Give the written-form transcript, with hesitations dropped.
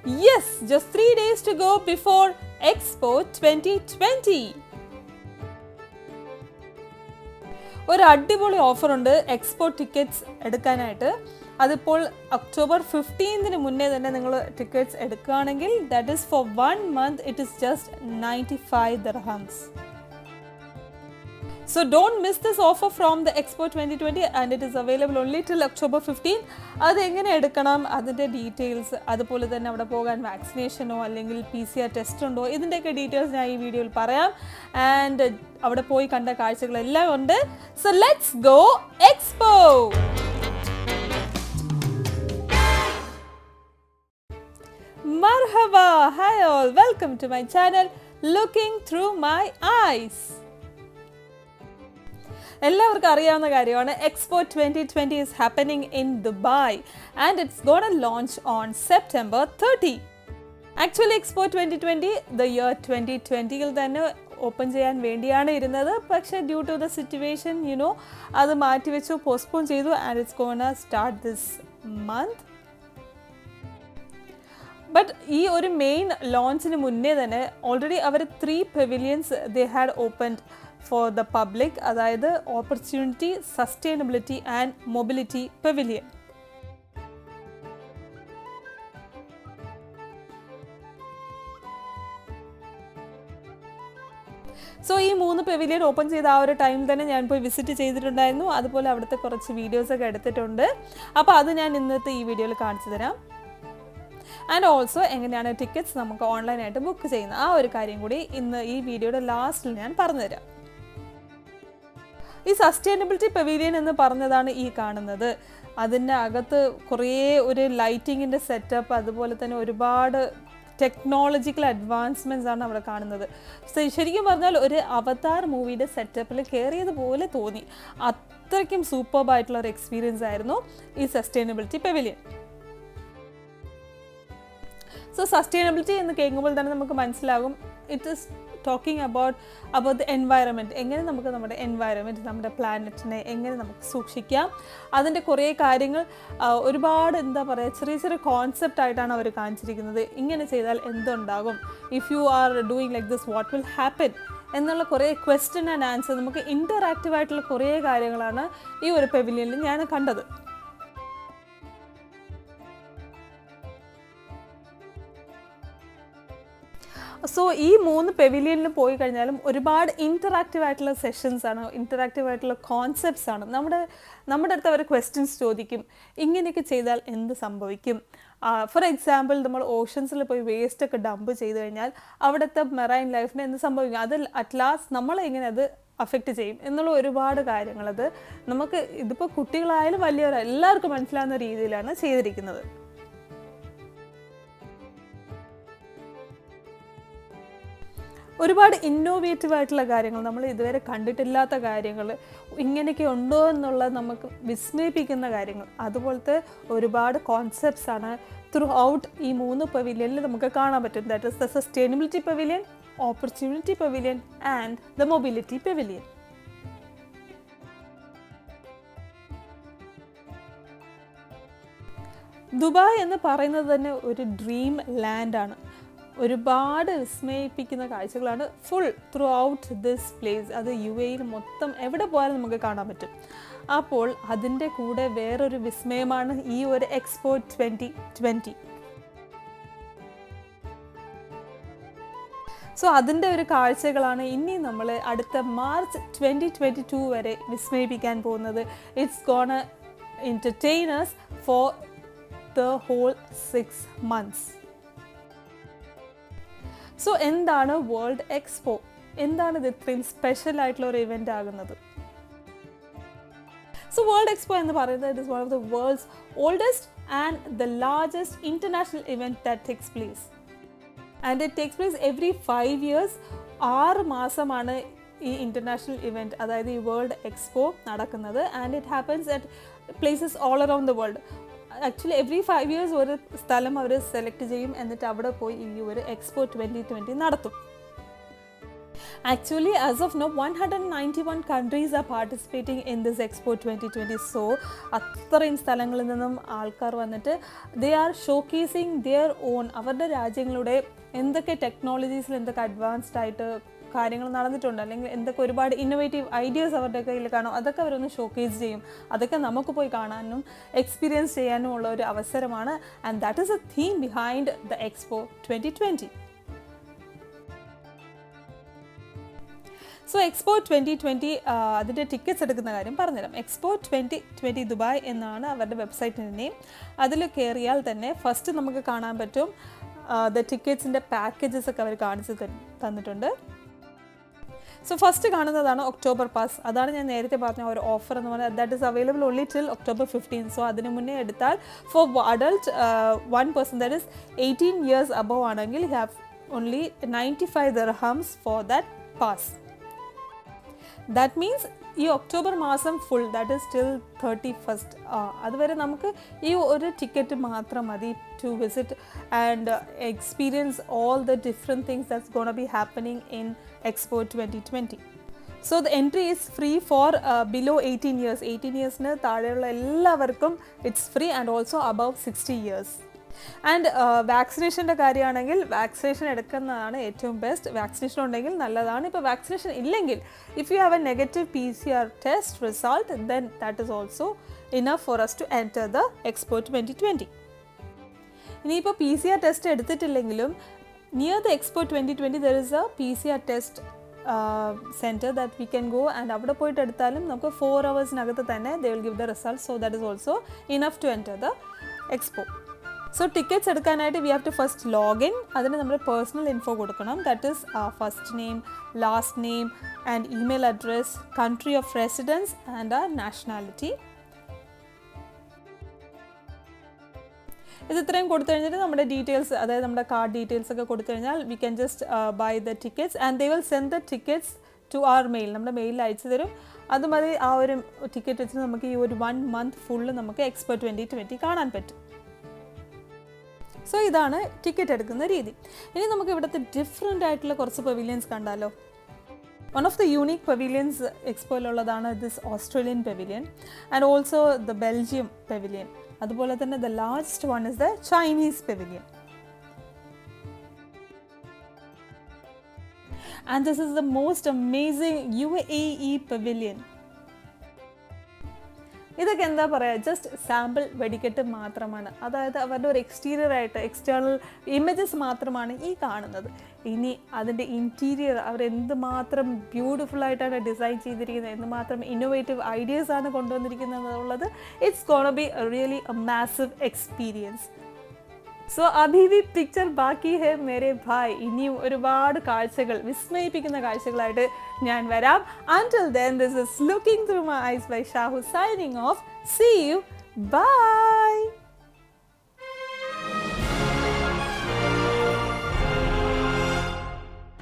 Yes, just 3 days to go before Expo 2020. ഒരു അടിപൊളി ഓഫറുണ്ട് എക്സ്പോ ടിക്കറ്റ്സ് എടുക്കാനായിട്ട്. അതിപ്പോൾ ഒക്ടോബർ 15 മുന്നേ തന്നെ നിങ്ങൾ ടിക്കറ്റ്സ് എടുക്കുകയാണെങ്കിൽ that is for 1 month it is just 95 dirhams. So don't miss this offer from the Expo 2020 and it is available only till October 15. അത് എങ്ങനെ എടുക്കണം, അതിൻ്റെ ഡീറ്റെയിൽസ്, അതുപോലെ തന്നെ അവിടെ പോകാൻ വാക്സിനേഷനോ അല്ലെങ്കിൽ PCR ടെസ്റ്റ് ഉണ്ടോ, ഇതിൻ്റെയൊക്കെ ഡീറ്റെയിൽസ് ഞാൻ ഈ വീഡിയോയിൽ പറയാം. ആൻഡ് അവിടെ പോയി കണ്ട കാഴ്ചകളെല്ലാം ഉണ്ട്. So let's go expo. Marhaba, hi all, welcome to my channel Looking Through My Eyes. എല്ലാവർക്കും അറിയാവുന്ന കാര്യമാണ് expo 2020 is happening in Dubai and it's gonna launch on September 30. Actually Expo 2020 the year 2020-ൽ തന്നെ open ചെയ്യാൻ വേണ്ടിയാണ് ഇരുന്നത്. പക്ഷേ due to the situation അത് മാറ്റിവെച്ചു, പോസ്റ്റ്പോൺ ചെയ്തു and it's gonna start this month. But ഈ ഒരു മെയിൻ ലോഞ്ചിന് മുന്നേ തന്നെ ഓൾറെഡി അവർ 3 pavilions they had opened for the public, അതായത് opportunity, sustainability and mobility pavilion. So ഈ 3 പവിലിയൻ ഓപ്പൺ ചെയ്ത ആ ഒരു ടൈമിൽ തന്നെ ഞാൻ പോയി വിസിറ്റ് ചെയ്തിട്ടുണ്ടായിരുന്നു. അതുപോലെ അവിടുത്തെ കുറച്ച് വീഡിയോസൊക്കെ എടുത്തിട്ടുണ്ട്. അപ്പോൾ അത് ഞാൻ ഇന്നത്തെ ഈ വീഡിയോയിൽ കാണിച്ചു തരാം. ആൻഡ് ഓൾസോ എങ്ങനെയാണ് ടിക്കറ്റ്സ് നമുക്ക് ഓൺലൈനായിട്ട് ബുക്ക് ചെയ്യുന്നത്, ആ ഒരു കാര്യം കൂടി ഇന്ന് ഈ വീഡിയോയുടെ ലാസ്റ്റിൽ ഞാൻ പറഞ്ഞുതരാം. ഈ സസ്റ്റൈനബിലിറ്റി പവിലിയൻ എന്ന് പറഞ്ഞതാണ് ഈ കാണുന്നത്. അതിൻ്റെ അകത്ത് കുറേ ഒരു ലൈറ്റിങ്ങിൻ്റെ സെറ്റപ്പ്, അതുപോലെ തന്നെ ഒരുപാട് ടെക്നോളജിക്കൽ അഡ്വാൻസ്മെൻറ്റ്സ് ആണ് അവിടെ കാണുന്നത്. ശരിക്കും പറഞ്ഞാൽ ഒരു അവതാർ മൂവിയുടെ സെറ്റപ്പിൽ കയറിയതുപോലെ തോന്നി. അത്രയ്ക്കും സൂപ്പർബായിട്ടുള്ള ഒരു എക്സ്പീരിയൻസ് ആയിരുന്നു ഈ സസ്റ്റൈനബിലിറ്റി പവിലിയൻ. സോ സസ്റ്റൈനബിലിറ്റി എന്ന് കേൾക്കുമ്പോൾ തന്നെ നമുക്ക് മനസ്സിലാകും it is talking about the environment. എങ്ങനെ നമുക്ക് നമ്മുടെ എൻവയറമെൻറ്റ്, നമ്മുടെ പ്ലാനറ്റിനെ എങ്ങനെ നമുക്ക് സൂക്ഷിക്കാം, അതിൻ്റെ കുറേ കാര്യങ്ങൾ ഒരുപാട് ചെറിയ ചെറിയ കോൺസെപ്റ്റ് ആയിട്ടാണ് അവർ കാണിച്ചിരിക്കുന്നത്. ഇങ്ങനെ ചെയ്താൽ എന്തുണ്ടാകും, if you are doing like this what will happen എന്നുള്ള കുറേ ക്വസ്റ്റ്യൻ ആൻഡ് ആൻസർ, നമുക്ക് ഇൻറ്ററാക്റ്റീവ് ആയിട്ടുള്ള കുറേ കാര്യങ്ങളാണ് ഈ ഒരു പവിലിയനിൽ ഞാൻ കണ്ടത്. സോ ഈ 3 പവിലിയനിൽ പോയി കഴിഞ്ഞാലും ഒരുപാട് ഇൻറ്ററാക്റ്റീവ് ആയിട്ടുള്ള സെഷൻസ് ആണ്, ഇൻറ്ററാക്റ്റീവ് ആയിട്ടുള്ള കോൺസെപ്റ്റ്സ് ആണ്. നമ്മുടെ അടുത്ത് അവർ ക്വസ്റ്റ്യൻസ് ചോദിക്കും, ഇങ്ങനെയൊക്കെ ചെയ്താൽ എന്ത് സംഭവിക്കും. ഫോർ എക്സാമ്പിൾ നമ്മൾ ഓഷൻസിൽ പോയി വേസ്റ്റ് ഒക്കെ ഡംപ് ചെയ്ത് കഴിഞ്ഞാൽ അവിടുത്തെ മെറൈൻ ലൈഫിന് എന്ത് സംഭവിക്കും, അതിൽ അറ്റ് ലാസ്റ്റ് നമ്മളെങ്ങനെ അത് അഫക്റ്റ് ചെയ്യും എന്നുള്ള ഒരുപാട് കാര്യങ്ങളത് നമുക്ക് ഇതിപ്പോൾ കുട്ടികളായാലും വലിയവരായാലും എല്ലാവർക്കും മനസ്സിലാവുന്ന രീതിയിലാണ് ചെയ്തിരിക്കുന്നത്. ഒരുപാട് ഇന്നോവേറ്റീവ് ആയിട്ടുള്ള കാര്യങ്ങൾ, നമ്മൾ ഇതുവരെ കണ്ടിട്ടില്ലാത്ത കാര്യങ്ങൾ, ഇങ്ങനെയൊക്കെ ഉണ്ടോ എന്നുള്ള നമുക്ക് വിസ്മയിപ്പിക്കുന്ന കാര്യങ്ങൾ, അതുപോലത്തെ ഒരുപാട് കോൺസെപ്റ്റ്സ് ആണ് ത്രൂ ഔട്ട് ഈ 3 പവിലിയനിൽ നമുക്ക് കാണാൻ പറ്റും. That is the sustainability pavilion, opportunity pavilion and the mobility pavilion. Dubai എന്ന് പറയുന്നത് തന്നെ ഒരു ഡ്രീം ലാൻഡാണ്. ഒരുപാട് വിസ്മയിപ്പിക്കുന്ന കാഴ്ചകളാണ് full through out this place. അത് UAE മൊത്തം എവിടെ പോയാലും നമുക്ക് കാണാൻ പറ്റും. അപ്പോൾ അതിൻ്റെ കൂടെ വേറൊരു വിസ്മയമാണ് ഈ ഒരു എക്സ്പോ 2020. സോ അതിൻ്റെ ഒരു കാഴ്ചകളാണ് ഇനി നമ്മൾ അടുത്ത മാർച്ച് 2022 വരെ വിസ്മയിപ്പിക്കാൻ പോകുന്നത്. It's gonna entertain us for the whole 6 months. So എന്താണ് വേൾഡ് എക്സ്പോ, എന്താണ് ഇത് ഇത്രയും സ്പെഷ്യൽ ആയിട്ടുള്ള ഒരു ഇവൻ്റ് ആകുന്നത്? സോ വേൾഡ് എക്സ്പോ എന്ന് പറയുന്നത് it is one of the world's oldest and the largest international event that takes place. And it takes place every 5 years. 6 മാസമാണ് ഈ ഇൻ്റർനാഷണൽ ഇവൻറ്റ്, അതായത് ഈ വേൾഡ് എക്സ്പോ നടക്കുന്നത്. And it happens at places all around the world. Actually every 5 years ഒരു സ്ഥലം അവർ select ചെയ്യും, എന്നിട്ട് അവിടെ പോയി ഈ ഒരു എക്സ്പോ 2020 നടത്തും. Actually, as of now, 191 countries are participating in this Expo 2020. So, അത്രയും സ്ഥലങ്ങളിൽ നിന്നും ആൾക്കാർ വന്നിട്ട് they are showcasing their own അവരുടെ രാജ്യങ്ങളുടെ എന്തൊക്കെ ടെക്നോളജീസിൽ എന്തൊക്കെ അഡ്വാൻസ്ഡ് ആയിട്ട് കാര്യങ്ങൾ നടന്നിട്ടുണ്ട്, അല്ലെങ്കിൽ എന്തൊക്കെ ഒരുപാട് ഇന്നോവേറ്റീവ് ഐഡിയാസ് അവരുടെ കയ്യിൽ കാണും, അതൊക്കെ അവരൊന്ന് ഷോക്കേസ് ചെയ്യും. അതൊക്കെ നമുക്ക് പോയി കാണാനും എക്സ്പീരിയൻസ് ചെയ്യാനും ഉള്ള ഒരു അവസരമാണ്. And that is A theme behind the Expo 2020. So expo 2020 അതിൻ്റെ ടിക്കറ്റ്സ് എടുക്കുന്ന കാര്യം പറഞ്ഞുതരാം. എക്സ്പോ 2020 ദുബായ് എന്നാണ് അവരുടെ വെബ്സൈറ്റിൻ്റെ നെയിം. അതിൽ കയറിയാൽ തന്നെ ഫസ്റ്റ് നമുക്ക് കാണാൻ പറ്റും ദ ടിക്കറ്റ്സിൻ്റെ പാക്കേജസ് ഒക്കെ അവർ കാണിച്ച് തന്നിട്ടുണ്ട്. സോ ഫസ്റ്റ് കാണുന്നതാണ് ഒക്ടോബർ പാസ്. അതാണ് ഞാൻ നേരത്തെ പറഞ്ഞ ഒരു ഓഫർ എന്ന് പറഞ്ഞാൽ that is available only till October 15. So അതിന് മുന്നേ എടുത്താൽ ഫോർ അഡൾട്ട് 1 person ദാറ്റ് ഈസ് 18 years above ആണെങ്കിൽ you have only 95 dirhams for that pass. That means ഈ ഒക്ടോബർ മാസം full that is till 31st അതുവരെ നമുക്ക് ഈ ഒരു ടിക്കറ്റ് മാത്രം മതി to visit and experience all the different things that's gonna be happening in Expo 2020. So the entry is free for below 18 years. 18 yearsന് താഴെയുള്ള എല്ലാവർക്കും it's free and also above 60 years. And വാക്സിനേഷൻ്റെ കാര്യമാണെങ്കിൽ വാക്സിനേഷൻ എടുക്കുന്നതാണ് ഏറ്റവും best. Vaccination ഉണ്ടെങ്കിൽ നല്ലതാണ്. ഇപ്പോൾ വാക്സിനേഷൻ ഇല്ലെങ്കിൽ if you have a negative PCR test result then that is also enough for us to enter the Expo 2020. ഇനിയിപ്പോൾ PCR ടെസ്റ്റ് എടുത്തിട്ടില്ലെങ്കിലും near the Expo 2020 there is a PCR test centre that we can go and അവിടെ പോയിട്ട് എടുത്താലും നമുക്ക് 4 hours തന്നെ they will give the result. So that is also enough to enter the Expo. So tickets എടുക്കാനായിട്ട് we have to first login. അതിന് നമ്മൾ personal info കൊടുക്കണം. That is first name, last name and email address, country of residence and nationality. ഇത് ഇത്രയും കൊടുത്തു കഴിഞ്ഞിട്ട് നമ്മുടെ details, അതായത് നമ്മുടെ കാർഡ് ഡീറ്റെയിൽസ് ഒക്കെ കൊടുത്തു കഴിഞ്ഞാൽ we can just buy the tickets and they will send the tickets to our mail. നമ്മുടെ മെയിലിൽ അയച്ചു തരും. അതുമതി ആ ഒരു ടിക്കറ്റ് വെച്ച് നമുക്ക് ഈ ഒരു 1 month ഫുള്ള് നമുക്ക് എക്സ്പോ 2020 കാണാൻ പറ്റും. സോ ഇതാണ് ടിക്കറ്റ് എടുക്കുന്ന രീതി. ഇനി നമുക്ക് ഇവിടുത്തെ ഡിഫറെൻ്റ് ആയിട്ടുള്ള കുറച്ച് പവിലിയൻസ് കണ്ടാലോ. One of the unique pavilions എക്സ്പോയിലുള്ളതാണ് this Australian pavilion and also the Belgium pavilion. അതുപോലെ തന്നെ the largest one is the Chinese pavilion. And this is the most amazing UAE pavilion. ഇതൊക്കെ എന്താ പറയുക, ജസ്റ്റ് സാമ്പിൾ വെടിക്കെട്ട് മാത്രമാണ്. അതായത് അവരുടെ ഒരു എക്സ്റ്റേണൽ ഇമേജസ് മാത്രമാണ് ഈ കാണുന്നത്. ഇനി അതിൻ്റെ ഇൻറ്റീരിയർ അവരെന്തുമാത്രം ബ്യൂട്ടിഫുൾ ആയിട്ടാണ് ഡിസൈൻ ചെയ്തിരിക്കുന്നത്, എന്തുമാത്രം ഇന്നോവേറ്റീവ് ഐഡിയാസ് ആണ് കൊണ്ടുവന്നിരിക്കുന്നത് എന്നുള്ളത് it's gonna be really a massive experience. So അഭി വി പിക്ചർ ബാക്കി ഹെ മേരെ ഭായ്. ഇനിയും ഒരുപാട് കാഴ്ചകൾ, വിസ്മയിപ്പിക്കുന്ന കാഴ്ചകളായിട്ട് ഞാൻ വരാം. Until then, this is Looking Through My Eyes by Shahu signing off. See you. Bye.